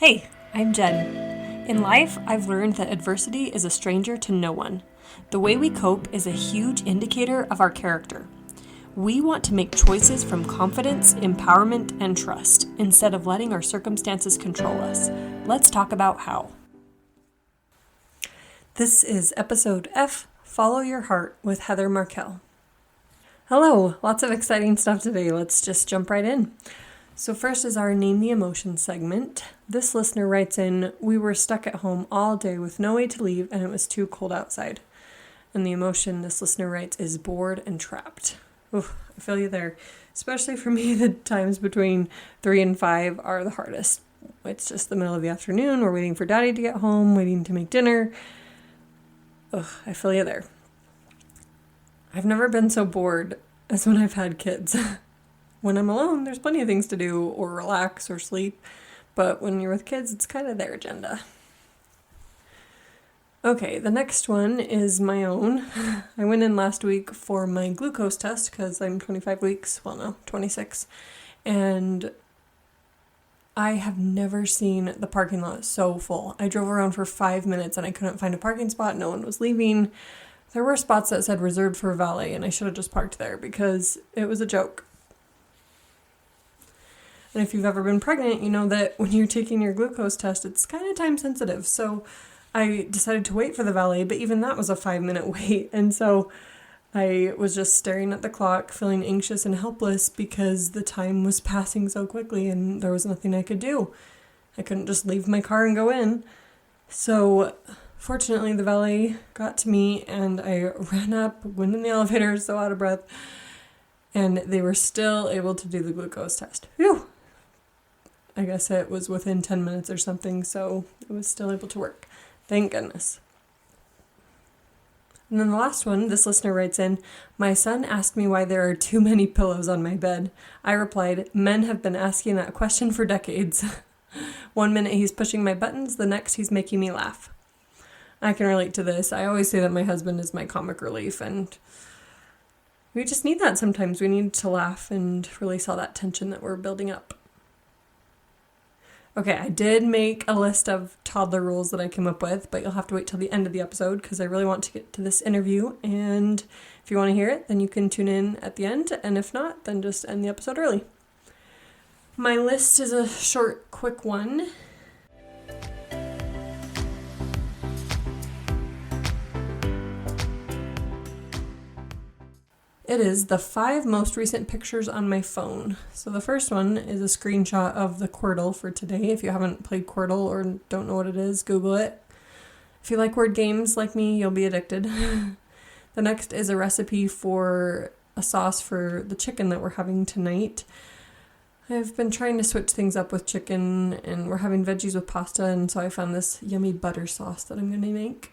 Hey, I'm Jen. In life, I've learned that adversity is a stranger to no one. The way we cope is a huge indicator of our character. We want to make choices from confidence, empowerment, and trust, instead of letting our circumstances control us. Let's talk about how. This is episode F, Follow Your Heart with Heather Markel. Hello, lots of exciting stuff today. Let's just jump right in. So first is our Name the Emotion segment. This listener writes in, we were stuck at home all day with no way to leave and it was too cold outside. And the emotion, this listener writes, is bored and trapped. Oof, I feel you there. Especially for me, the times between 3 and 5 are the hardest. It's just the middle of the afternoon. We're waiting for daddy to get home, waiting to make dinner. Ugh, I feel you there. I've never been so bored as when I've had kids. When I'm alone, there's plenty of things to do or relax or sleep. But when you're with kids, it's kind of their agenda. Okay, the next one is my own. I went in last week for my glucose test because I'm 25 weeks, 26. And I have never seen the parking lot so full. I drove around for 5 minutes and I couldn't find a parking spot. No one was leaving. There were spots that said reserved for valet and I should have just parked there because it was a joke. And if you've ever been pregnant, you know that when you're taking your glucose test, it's kind of time sensitive. So I decided to wait for the valet, but even that was a 5-minute wait. And so I was just staring at the clock, feeling anxious and helpless because the time was passing so quickly and there was nothing I could do. I couldn't just leave my car and go in. So fortunately, the valet got to me and I ran up, went in the elevator, so out of breath, and they were still able to do the glucose test. Phew! I guess it was within 10 minutes or something, so it was still able to work. Thank goodness. And then the last one, this listener writes in, my son asked me why there are too many pillows on my bed. I replied, men have been asking that question for decades. 1 minute he's pushing my buttons, the next he's making me laugh. I can relate to this. I always say that my husband is my comic relief, and we just need that sometimes. We need to laugh and release all that tension that we're building up. Okay, I did make a list of toddler rules that I came up with, but you'll have to wait till the end of the episode because I really want to get to this interview. And if you want to hear it, then you can tune in at the end. And if not, then just end the episode early. My list is a short, quick one. It is the 5 most recent pictures on my phone. So the first one is a screenshot of the Quirtle for today. If you haven't played Quirtle or don't know what it is, Google it. If you like word games like me, you'll be addicted. The next is a recipe for a sauce for the chicken that we're having tonight. I've been trying to switch things up with chicken and we're having veggies with pasta, and so I found this yummy butter sauce that I'm going to make.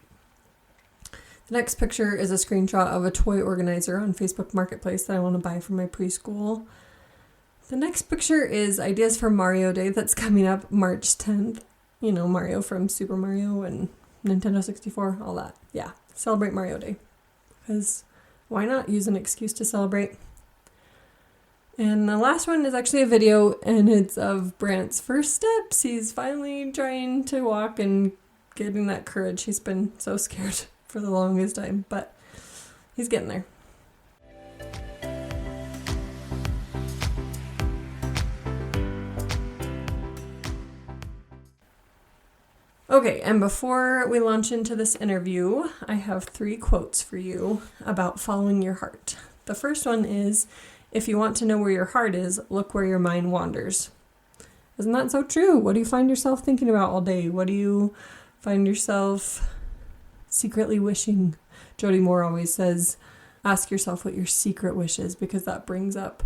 The next picture is a screenshot of a toy organizer on Facebook Marketplace that I want to buy for my preschool. The next picture is ideas for Mario Day that's coming up March 10th. You know, Mario from Super Mario and Nintendo 64, all that. Yeah, celebrate Mario Day. Because why not use an excuse to celebrate? And the last one is actually a video, and it's of Brant's first steps. He's finally trying to walk and getting that courage. He's been so scared for the longest time, but he's getting there. Okay, and before we launch into this interview, I have 3 quotes for you about following your heart. The first one is, if you want to know where your heart is, look where your mind wanders. Isn't that so true? What do you find yourself thinking about all day? What do you find yourself secretly wishing? Jody Moore always says, ask yourself what your secret wish is, because that brings up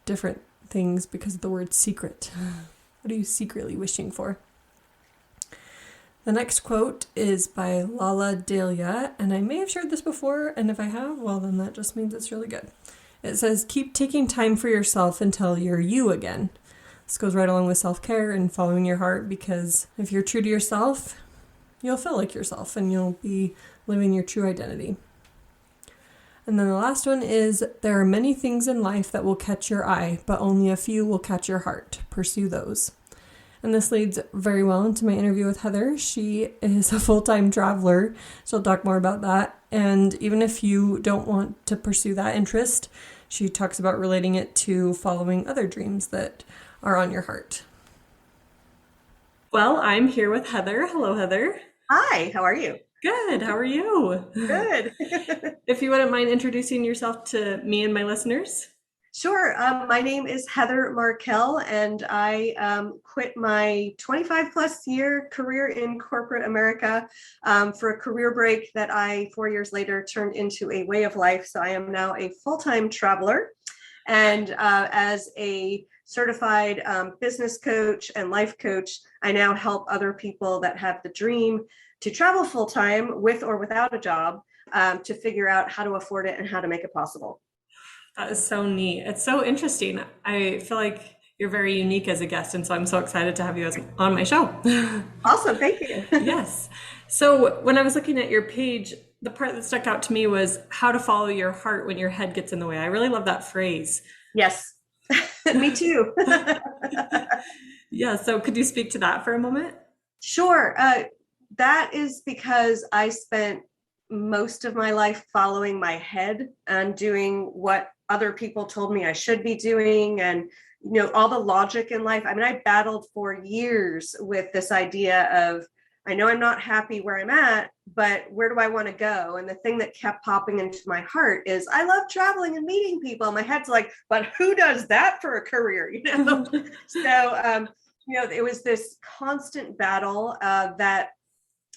different things because of the word secret. What are you secretly wishing for? The next quote is by Lala Delia, and I may have shared this before, and if I have, well, then that just means it's really good. It says, keep taking time for yourself until you're you again. This goes right along with self-care and following your heart, because if you're true to yourself, you'll feel like yourself and you'll be living your true identity. And then the last one is, there are many things in life that will catch your eye, but only a few will catch your heart. Pursue those. And this leads very well into my interview with Heather. She is a full-time traveler. She'll talk more about that. And even if you don't want to pursue that interest, she talks about relating it to following other dreams that are on your heart. Well, I'm here with Heather. Hello, Heather. Hi, how are you? Good. How are you? Good. If you wouldn't mind introducing yourself to me and my listeners. Sure. My name is Heather Markel, and I quit my 25 plus year career in corporate America for a career break that I 4 years later turned into a way of life. So I am now a full-time traveler. And as a certified business coach and life coach, I now help other people that have the dream to travel full-time with or without a job to figure out how to afford it and how to make it possible. That is so neat. It's so interesting. I feel like you're very unique as a guest, and so I'm so excited to have you on my show. Awesome, thank you. Yes. So when I was looking at your page, the part that stuck out to me was how to follow your heart when your head gets in the way. I really love that phrase. Yes, me too. Yeah. So could you speak to that for a moment? Sure. That is because I spent most of my life following my head and doing what other people told me I should be doing, and all the logic in life. I mean, I battled for years with this idea of, I know I'm not happy where I'm at, but where do I want to go? And the thing that kept popping into my heart is, I love traveling and meeting people. My head's like, but who does that for a career? So it was this constant battle that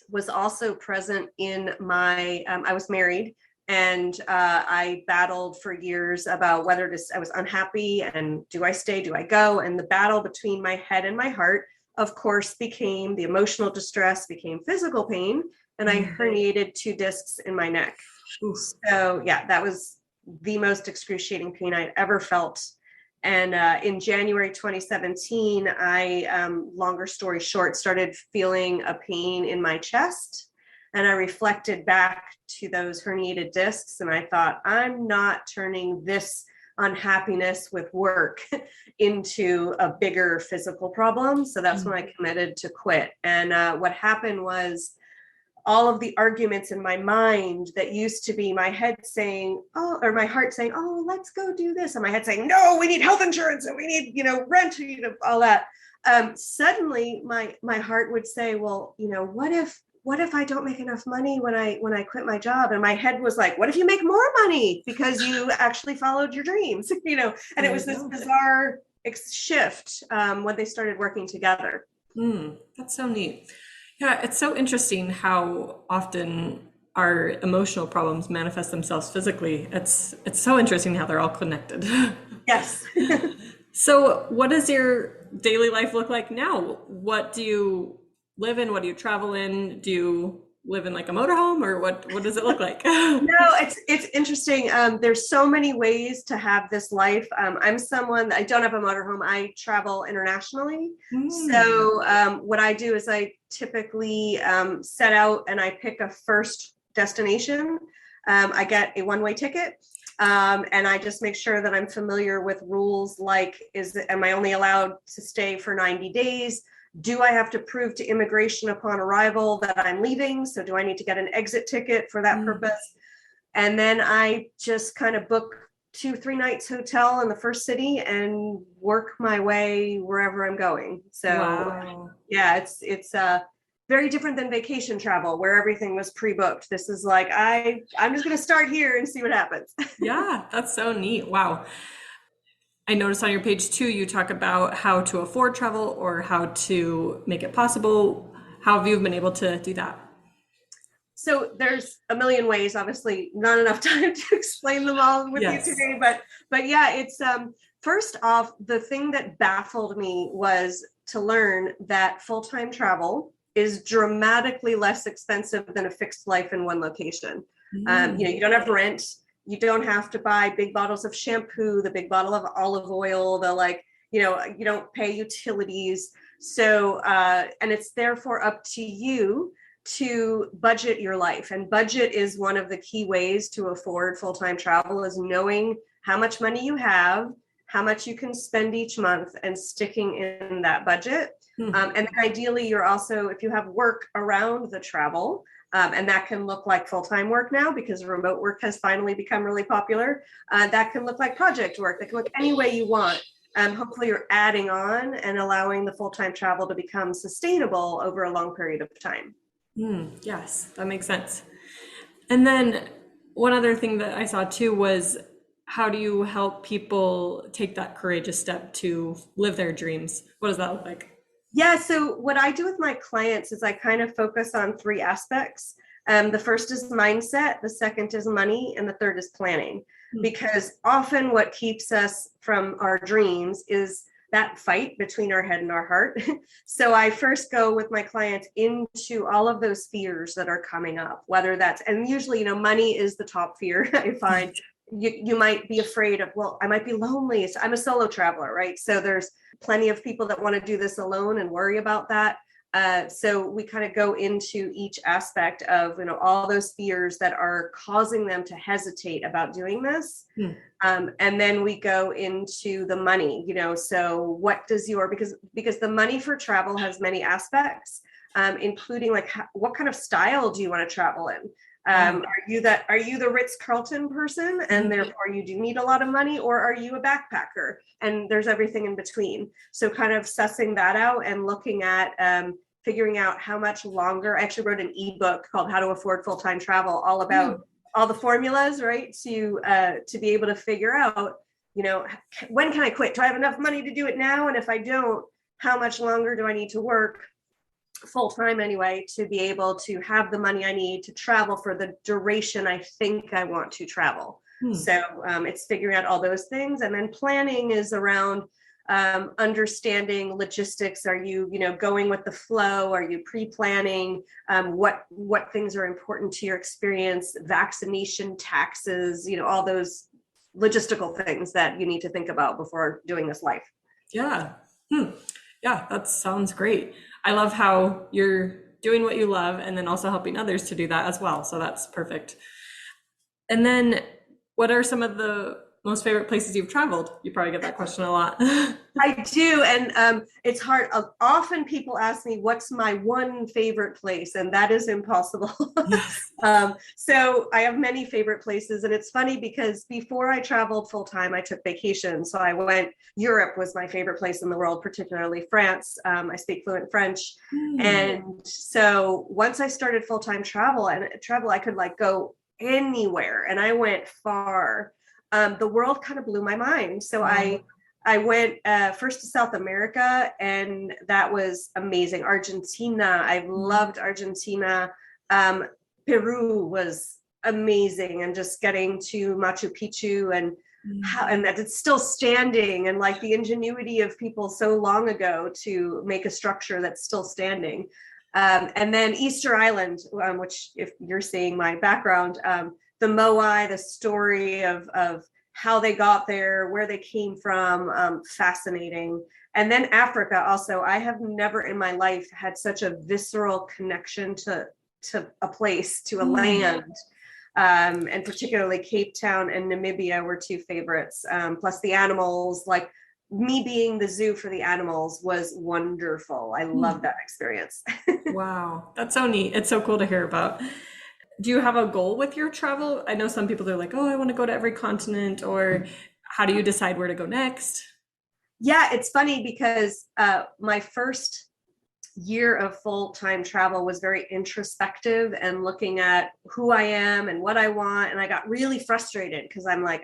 was also present in my, I was married, and I battled for years about whether to, I was unhappy and do I stay, do I go? And the battle between my head and my heart, of course, became the emotional distress, became physical pain, and I herniated 2 discs in my neck. So yeah, that was the most excruciating pain I'd ever felt. And in January 2017, I, longer story short, started feeling a pain in my chest. And I reflected back to those herniated discs, and I thought, I'm not turning this unhappiness with work into a bigger physical problem. So that's when I committed to quit. And what happened was, all of the arguments in my mind that used to be my head saying, oh, or my heart saying, oh, let's go do this. And my head saying, no, we need health insurance and we need, rent, all that. Suddenly my heart would say, well, what if I don't make enough money when I quit my job? And my head was like, what if you make more money because you actually followed your dreams? And it was this bizarre shift when they started working together. That's so neat. Yeah, it's so interesting how often our emotional problems manifest themselves physically. It's so interesting how they're all connected. Yes. So what does your daily life look like now? What do you live in? What do you travel in? Do you live in like a motorhome, or what does it look like? No, it's interesting. There's so many ways to have this life. I'm someone, I don't have a motorhome. I travel internationally. So what I do is I typically set out and I pick a first destination. I get a one-way ticket. And I just make sure that I'm familiar with rules like, am I only allowed to stay for 90 days? Do I have to prove to immigration upon arrival that I'm leaving? So do I need to get an exit ticket for that purpose? And then I just kind of book 2-3 nights hotel in the first city and work my way wherever I'm going. So yeah, it's very different than vacation travel where everything was pre-booked. This is like, I'm just going to start here and see what happens. Yeah, that's so neat. Wow. I noticed on your page too, you talk about how to afford travel or how to make it possible. How have you been able to do that? So there's a million ways, obviously not enough time to explain them all with you today, but yeah, it's first off, the thing that baffled me was to learn that full-time travel is dramatically less expensive than a fixed life in one location. You don't have rent. You don't have to buy big bottles of shampoo, the big bottle of olive oil, you don't pay utilities. So, and it's therefore up to you to budget your life. And budget is one of the key ways to afford full-time travel, is knowing how much money you have, how much you can spend each month, and sticking in that budget. Hmm. And then ideally, you're also, if you have work around the travel, and that can look like full-time work now because remote work has finally become really popular. That can look like project work. That can look any way you want. Hopefully you're adding on and allowing the full-time travel to become sustainable over a long period of time. Yes, that makes sense. And then one other thing that I saw too was, how do you help people take that courageous step to live their dreams? What does that look like? Yeah, so what I do with my clients is I kind of focus on three aspects. The first is mindset, the second is money, and the third is planning. Because often what keeps us from our dreams is that fight between our head and our heart. So I first go with my clients into all of those fears that are coming up, whether that's, and usually, money is the top fear. I find you might be afraid of, well, I might be lonely. So I'm a solo traveler, right? So there's plenty of people that want to do this alone and worry about that. So we kind of go into each aspect of, all those fears that are causing them to hesitate about doing this. And then we go into the money, so what does because the money for travel has many aspects, including like what kind of style do you want to travel in? Are you the Ritz-Carlton person and therefore you do need a lot of money, or are you a backpacker and there's everything in between? So kind of sussing that out and looking at figuring out how much longer. I actually wrote an ebook called How to Afford Full-Time Travel, all about all the formulas, right? To be able to figure out, when can I quit? Do I have enough money to do it now? And if I don't, how much longer do I need to work full time anyway to be able to have the money I need to travel for the duration I think I want to travel? So it's figuring out all those things. And then planning is around understanding logistics. Are you, going with the flow? Are you pre-planning? What things are important to your experience? Vaccination, taxes, all those logistical things that you need to think about before doing this life. Yeah. Yeah, that sounds great. I love how you're doing what you love and then also helping others to do that as well. So that's perfect. And then what are some of the most favorite places you've traveled? You probably get that question a lot. I do. And it's hard. Often people ask me, what's my one favorite place? And that is impossible. Yes. So I have many favorite places. And it's funny because before I traveled full time, I took vacation. So Europe was my favorite place in the world, particularly France. I speak fluent French. And so once I started full time travel, I could go anywhere. And I went far. The world kind of blew my mind. So I went first to South America, and that was amazing. Argentina, I loved Argentina. Peru was amazing, and just getting to Machu Picchu and that it's still standing, and the ingenuity of people so long ago to make a structure that's still standing. And then Easter Island, which if you're seeing my background, the Moai, the story of how they got there, where they came from, fascinating. And then Africa also. I have never in my life had such a visceral connection to a place, to a land. And particularly Cape Town and Namibia were two favorites. Plus the animals, me being the zoo for the animals was wonderful. I love that experience. Wow, that's so neat. It's so cool to hear about. Do you have a goal with your travel? I know some people are like, oh, I want to go to every continent, or how do you decide where to go next? Yeah, it's funny because my first year of full-time travel was very introspective and looking at who I am and what I want. And I got really frustrated because I'm like,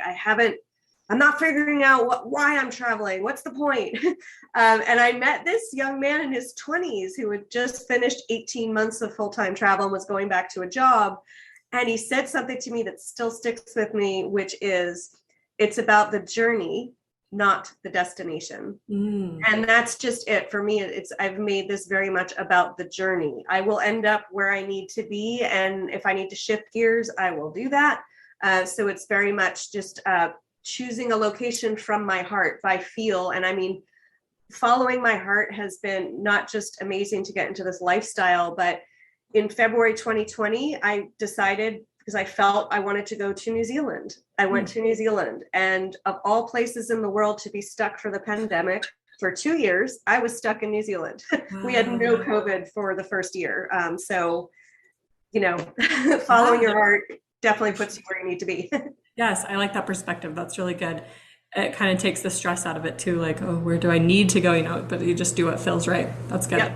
I'm not figuring out why I'm traveling. What's the point? And I met this young man in his 20s who had just finished 18 months of full-time travel and was going back to a job. And he said something to me that still sticks with me, which is, it's about the journey, not the destination. And that's just it for me. I've made this very much about the journey. I will end up where I need to be. And if I need to shift gears, I will do that. So it's very much just choosing a location from my heart by feel. And I mean, following my heart has been not just amazing to get into this lifestyle, but in February 2020, I decided, because I felt I wanted to go to New Zealand. I went to New Zealand, and of all places in the world to be stuck for the pandemic, for 2 years, I was stuck in New Zealand. We had no COVID for the first year. So, following your heart definitely puts you where you need to be. Yes, I like that perspective. That's really good. It kind of takes the stress out of it too. Like, oh, where do I need to go? But you just do what feels right. That's good. Yep.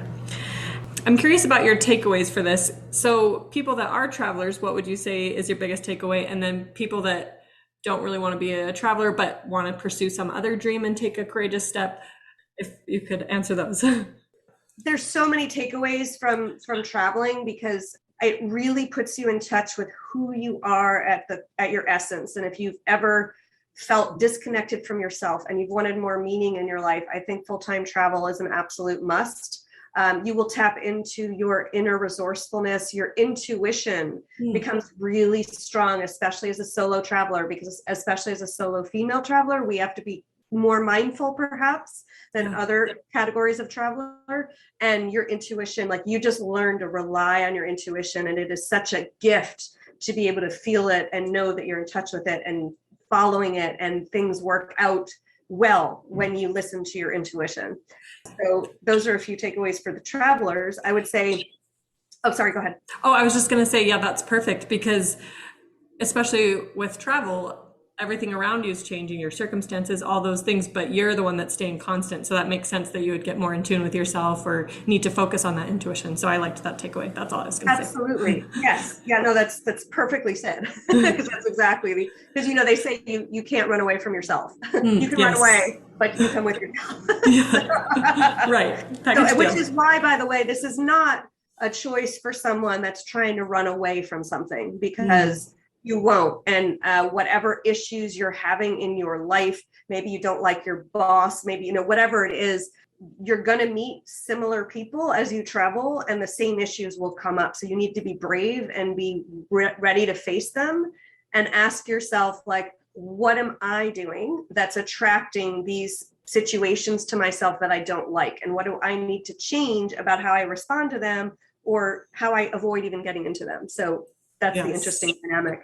I'm curious about your takeaways for this. So people that are travelers, what would you say is your biggest takeaway? And then people that don't really want to be a traveler, but want to pursue some other dream and take a courageous step, if you could answer those. There's so many takeaways from traveling, because it really puts you in touch with who you are at your essence. And if you've ever felt disconnected from yourself and you've wanted more meaning in your life, I think full-time travel is an absolute must. You will tap into your inner resourcefulness. Your intuition becomes really strong, especially as a solo traveler, because especially as a solo female traveler, we have to be more mindful perhaps than other categories of traveler. And your intuition, like, you just learn to rely on your intuition. And it is such a gift to be able to feel it and know that you're in touch with it and following it, and things work out well when you listen to your intuition. So those are a few takeaways for the travelers. I would say, oh, sorry, go ahead. Oh, I was just going to say, yeah, that's perfect, because especially with travel, everything around you is changing, your circumstances, all those things, but you're the one that's staying constant. So that makes sense that you would get more in tune with yourself or need to focus on that intuition. So I liked that takeaway. That's all I was going to say. Absolutely. Yes. Yeah, no, that's perfectly said. Because that's exactly, because, they say you can't run away from yourself. You can run away, but you come with yourself. Right. Which is why, by the way, this is not a choice for someone that's trying to run away from something, because you won't. And whatever issues you're having in your life, maybe you don't like your boss, maybe, whatever it is, you're going to meet similar people as you travel, and the same issues will come up. So you need to be brave and be ready to face them, and ask yourself, like, what am I doing that's attracting these situations to myself that I don't like? And what do I need to change about how I respond to them, or how I avoid even getting into them? So that's the interesting dynamic.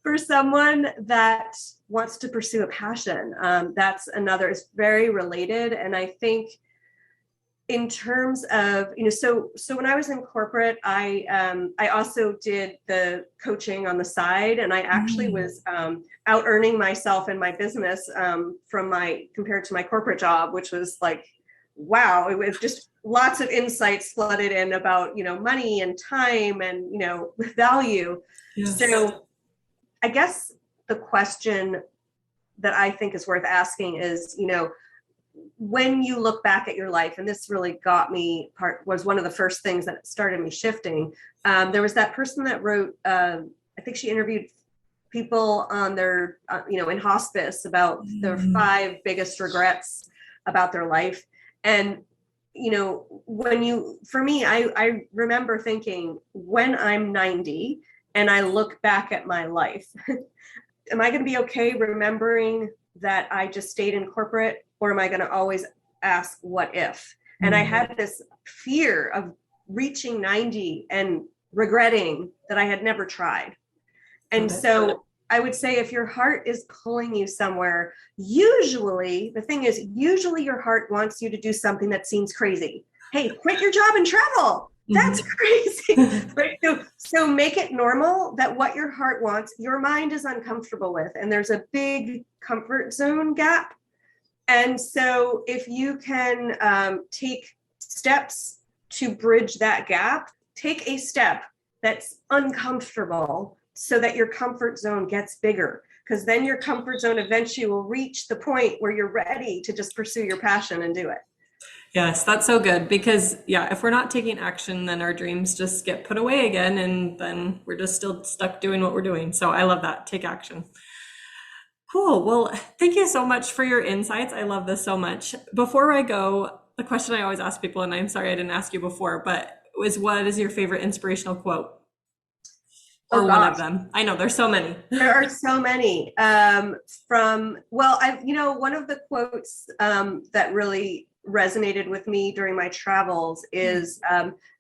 For someone that wants to pursue a passion, that's another, is very related. And I think in terms of, so when I was in corporate, I also did the coaching on the side, and I actually was out earning myself in my business compared to my corporate job, which was like, wow, it was just lots of insights flooded in about, money and time and, value. Yes. So I guess the question that I think is worth asking is, when you look back at your life, and this really was one of the first things that started me shifting. There was that person that wrote, I think she interviewed people on their, in hospice about their 5 biggest regrets about their life. And, for me, I remember thinking, when I'm 90 and I look back at my life, am I going to be okay remembering that I just stayed in corporate, or am I going to always ask what if? And I had this fear of reaching 90 and regretting that I had never tried. And so I would say, if your heart is pulling you somewhere, usually usually your heart wants you to do something that seems crazy. Hey, quit your job and travel. That's crazy. Right? So make it normal that what your heart wants, your mind is uncomfortable with. And there's a big comfort zone gap. And so if you can take steps to bridge that gap, take a step that's uncomfortable so that your comfort zone gets bigger, because then your comfort zone eventually will reach the point where you're ready to just pursue your passion and do it. Yes, that's so good, because if we're not taking action, then our dreams just get put away again, and then we're just still stuck doing what we're doing. So I love that. Take action. Cool. Well, thank you so much for your insights. I love this so much. Before I go, the question I always ask people, and I'm sorry I didn't ask you before, but what is your favorite inspirational quote? Or one of them? I know there's so many. There are so many. One of the quotes that really resonated with me during my travels is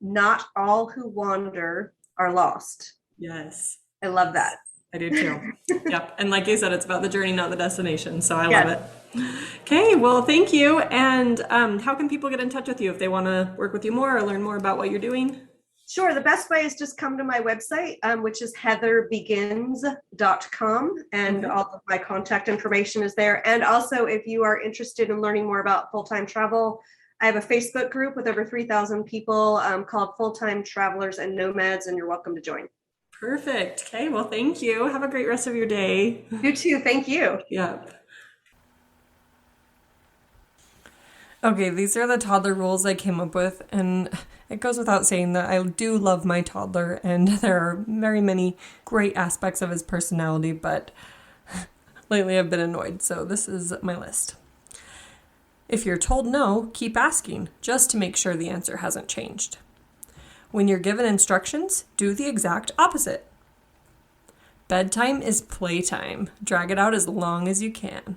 not all who wander are lost. Yes. I love that. I do too. Yep. And like you said, it's about the journey, not the destination. So I love Yes. it. Okay. Well, thank you. And how can people get in touch with you if they want to work with you more or learn more about what you're doing? Sure. The best way is just come to my website, which is heatherbegins.com, and Okay. all of my contact information is there. And also, if you are interested in learning more about full-time travel, I have a Facebook group with over 3,000 people called Full-Time Travelers and Nomads, and you're welcome to join. Perfect. Okay. Well, thank you. Have a great rest of your day. You too. Thank you. Yep. Okay, these are the toddler rules I came up with, and it goes without saying that I do love my toddler, and there are very many great aspects of his personality, but lately I've been annoyed, so this is my list. If you're told no, keep asking, just to make sure the answer hasn't changed. When you're given instructions, do the exact opposite. Bedtime is playtime. Drag it out as long as you can.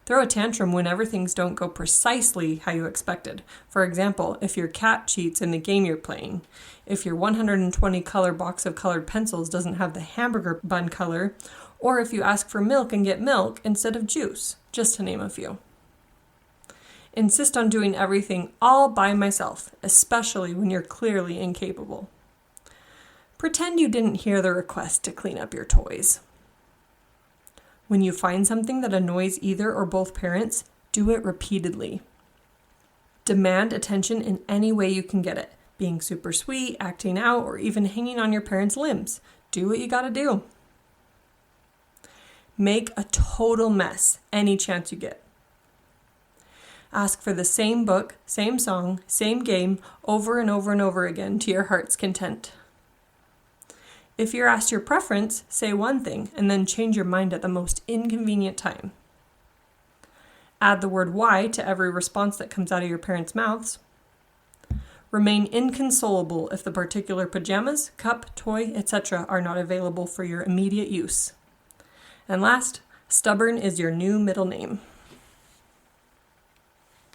Throw a tantrum whenever things don't go precisely how you expected. For example, if your cat cheats in the game you're playing, if your 120 color box of colored pencils doesn't have the hamburger bun color, or if you ask for milk and get milk instead of juice, just to name a few. Insist on doing everything all by myself, especially when you're clearly incapable. Pretend you didn't hear the request to clean up your toys. When you find something that annoys either or both parents, do it repeatedly. Demand attention in any way you can get it, being super sweet, acting out, or even hanging on your parents' limbs. Do what you gotta do. Make a total mess any chance you get. Ask for the same book, same song, same game over and over and over again to your heart's content. If you're asked your preference, say one thing and then change your mind at the most inconvenient time. Add the word why to every response that comes out of your parents' mouths. Remain inconsolable if the particular pajamas, cup, toy, etc. are not available for your immediate use. And last, stubborn is your new middle name.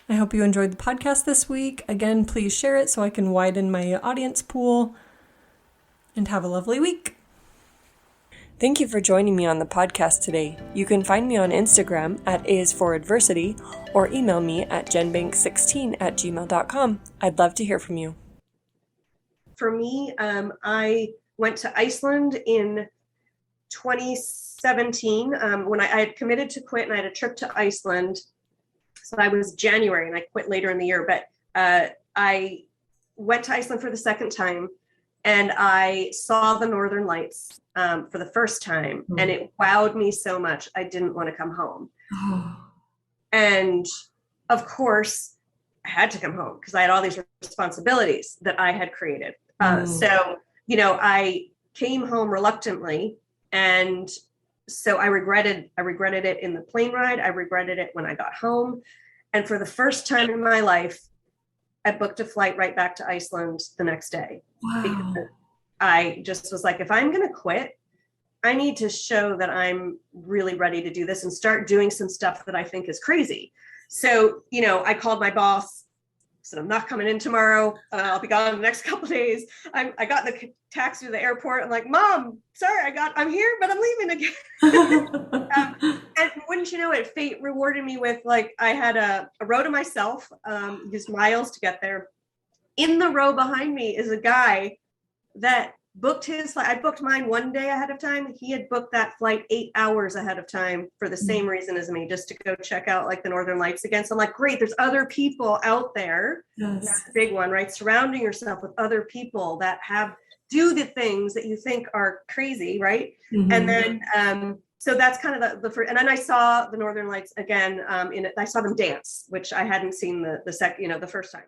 I hope you enjoyed the podcast this week. Again, please share it so I can widen my audience pool. And have a lovely week. Thank you for joining me on the podcast today. You can find me on Instagram at aisforadversity or email me at jenbank16@gmail.com. I'd love to hear from you. For me, I went to Iceland in 2017 when I had committed to quit, and I had a trip to Iceland. So I was January and I quit later in the year, but I went to Iceland for the second time. And I saw the Northern Lights for the first time, and it wowed me so much, I didn't want to come home. And of course, I had to come home because I had all these responsibilities that I had created. So, I came home reluctantly, and so I regretted it in the plane ride. I regretted it when I got home. And for the first time in my life, I booked a flight right back to Iceland the next day. Wow. Because I just was like, if I'm going to quit, I need to show that I'm really ready to do this and start doing some stuff that I think is crazy. So, I called my boss, said, I'm not coming in tomorrow. I'll be gone the next couple of days. I got in the taxi to the airport. I'm like, Mom, sorry, I'm here, but I'm leaving again. And wouldn't you know it, fate rewarded me with, like, I had a row to myself, used miles to get there. In the row behind me is a guy that booked his flight. I booked mine one day ahead of time. He had booked that flight 8 hours ahead of time for the same reason as me, just to go check out like the Northern Lights again. So I'm like, great, there's other people out there. Yes. That's a big one, right? Surrounding yourself with other people that do the things that you think are crazy, right? Mm-hmm. And then so that's kind of the first. And then I saw the Northern Lights again. I saw them dance, which I hadn't seen the first time.